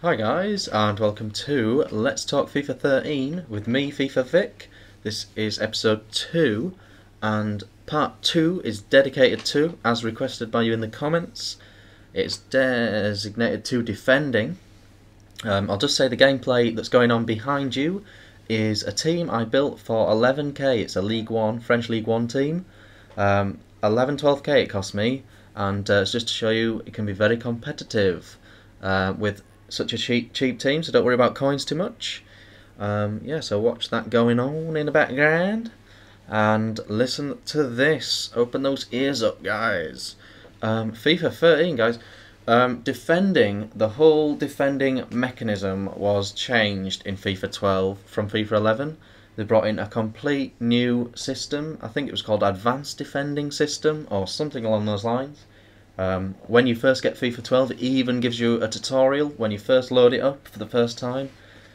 Hi guys, and welcome to Let's Talk FIFA 13 with me, FIFA Vic. This is episode 2, and part 2 is dedicated to, as requested by you in the comments, it's designated to defending. I'll just say the gameplay that's going on behind you is a team I built for 11k. It's a League 1, French League 1 team. 12k it cost me, and it's just to show you it can be very competitive with such a cheap team, so don't worry about coins too much. Yeah, so watch that going on in the background and listen to this. Open those ears up, guys. FIFA 13, guys. The whole defending mechanism was changed in FIFA 12 from FIFA 11. They brought in a complete new system. I think it was called Advanced Defending System or something along those lines. When you first get FIFA 12, it even gives you a tutorial when you first load it up for the first time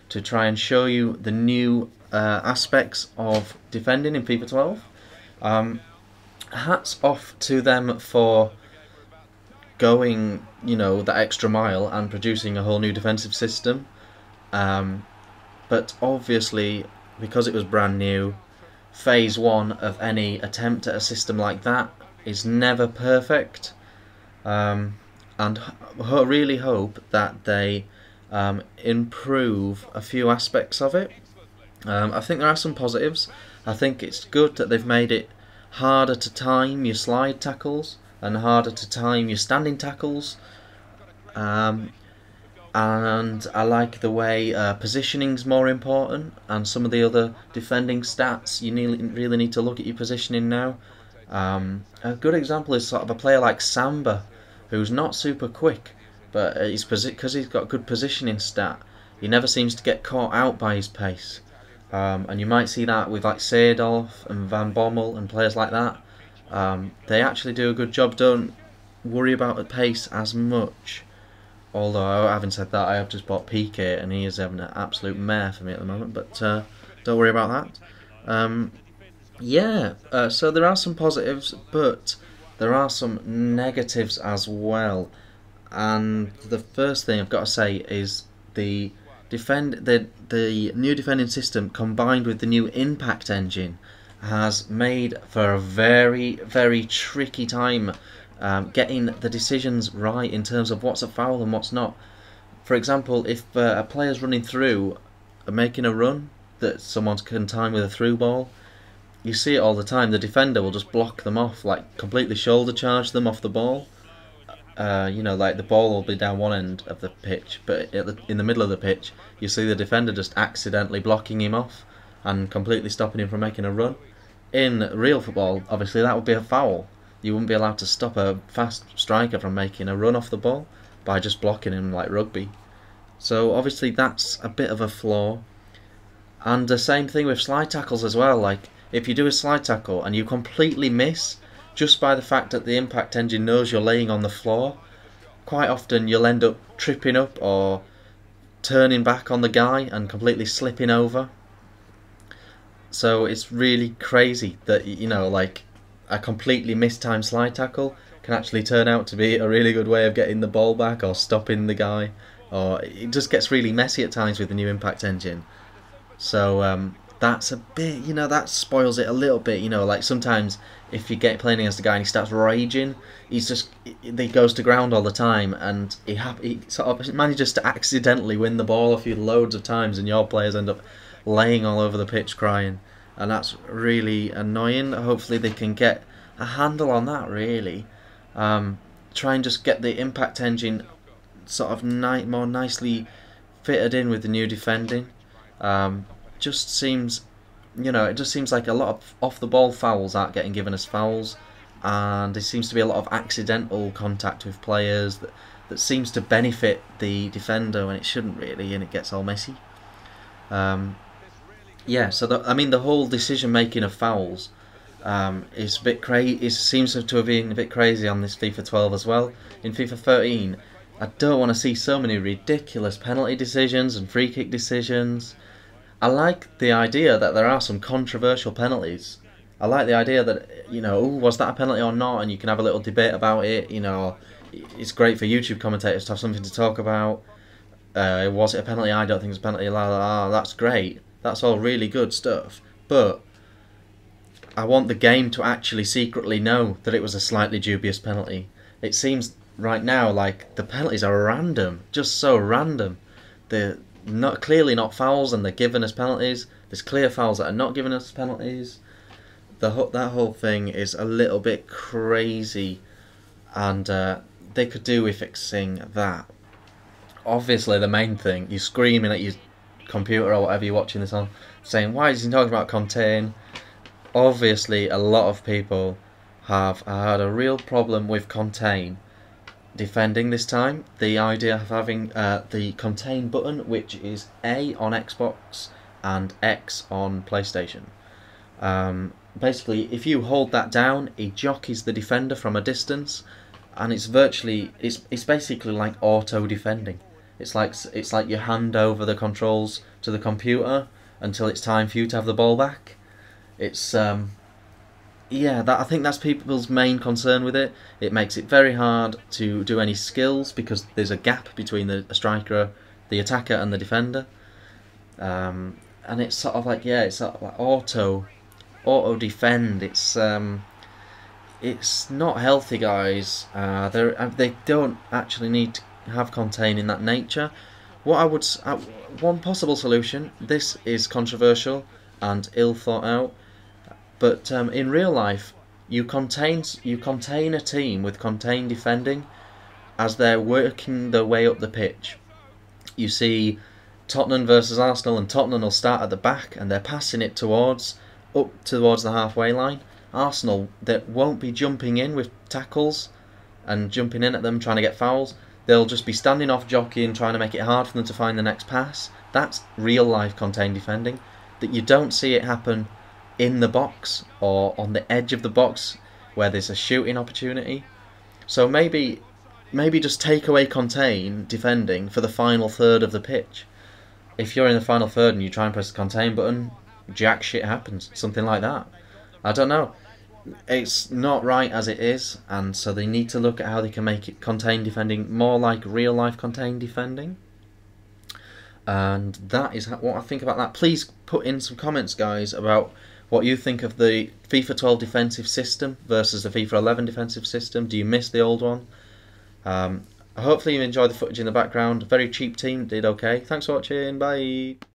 to try and show you the new aspects of defending in FIFA 12. Hats off to them for going, that extra mile and producing a whole new defensive system. But obviously, because it was brand new, phase 1 of any attempt at a system like that is never perfect. And really hope that they improve a few aspects of it. I think there are some positives. I think it's good that they've made it harder to time your slide tackles and harder to time your standing tackles. And I like the way positioning's more important, and some of the other defending stats, you really need to look at your positioning now. A good example is sort of a player like Samba, who's not super quick, but because he's got good positioning stat, he never seems to get caught out by his pace. And you might see that with like Seedorf and Van Bommel and players like that. They actually do a good job, don't worry about the pace as much. Although, having said that, I have just bought PK and he is having an absolute mare for me at the moment, but don't worry about that. So there are some positives, but there are some negatives as well. And the first thing I've got to say is the new defending system combined with the new impact engine has made for a very, very tricky time getting the decisions right in terms of what's a foul and what's not. For example, if a player's running through and making a run that someone can time with a through ball, you see it all the time. The defender will just block them off, like completely shoulder charge them off the ball. Like the ball will be down one end of the pitch, but in the middle of the pitch, you see the defender just accidentally blocking him off and completely stopping him from making a run. In real football, obviously that would be a foul. You wouldn't be allowed to stop a fast striker from making a run off the ball by just blocking him like rugby. So obviously that's a bit of a flaw. And the same thing with slide tackles as well. Like, if you do a slide tackle and you completely miss, just by the fact that the impact engine knows you're laying on the floor, quite often you'll end up tripping up or turning back on the guy and completely slipping over. So it's really crazy that, like a completely mistimed slide tackle can actually turn out to be a really good way of getting the ball back or stopping the guy. Or it just gets really messy at times with the new impact engine. So that's a bit, that spoils it a little bit. Like sometimes if you get playing against a guy and he starts raging, he goes to ground all the time, and he sort of manages to accidentally win the ball a few loads of times, and your players end up laying all over the pitch crying, and that's really annoying. Hopefully they can get a handle on that, really. Try and just get the impact engine sort of more nicely fitted in with the new defending. Just seems, it just seems like a lot of off-the-ball fouls aren't getting given as fouls, and there seems to be a lot of accidental contact with players that seems to benefit the defender when it shouldn't really, and it gets all messy. So the whole decision-making of fouls is a bit crazy. It seems to have been a bit crazy on this FIFA 12 as well. In FIFA 13, I don't want to see so many ridiculous penalty decisions and free kick decisions. I like the idea that there are some controversial penalties. I like the idea that, was that a penalty or not, and you can have a little debate about it. It's great for YouTube commentators to have something to talk about. Was it a penalty? I don't think it's a penalty. La, la, la. That's great. That's all really good stuff. But I want the game to actually secretly know that it was a slightly dubious penalty. It seems right now like the penalties are random, just so random. They're not clearly not fouls, and they're giving us penalties. There's clear fouls that are not giving us penalties. That whole thing is a little bit crazy, and they could do with fixing that. Obviously, the main thing, you're screaming at your computer or whatever you're watching this on, saying, why is he talking about contain? Obviously, a lot of people have had a real problem with contain defending this time. The idea of having the contain button, which is A on Xbox and X on PlayStation. Basically, if you hold that down, it jockeys the defender from a distance, and it's basically like auto defending. It's like you hand over the controls to the computer until it's time for you to have the ball back. It's yeah, I think that's people's main concern with it. It makes it very hard to do any skills because there's a gap between the striker, the attacker, and the defender. And it's sort of like, yeah, it's sort of like auto defend. It's not healthy, guys. They don't actually need to have contain in that nature. What I would one possible solution. This is controversial and ill thought out, but in real life, you contain a team with contained defending as they're working their way up the pitch. You see Tottenham versus Arsenal, and Tottenham will start at the back and they're passing it up towards the halfway line. Arsenal, that won't be jumping in with tackles and jumping in at them trying to get fouls. They'll just be standing off jockeying, trying to make it hard for them to find the next pass. That's real life contained defending. That you don't see it happen in the box or on the edge of the box where there's a shooting opportunity. So maybe just take away contain defending for the final third of the pitch. If you're in the final third and you try and press the contain button, jack shit happens. Something like that. I don't know. It's not right as it is, and so they need to look at how they can make it contain defending more like real life contain defending. And that is what I think about that. Please put in some comments, guys, about what you think of the FIFA 12 defensive system versus the FIFA 11 defensive system. Do you miss the old one? Hopefully you enjoyed the footage in the background. Very cheap team, did okay. Thanks for watching, bye.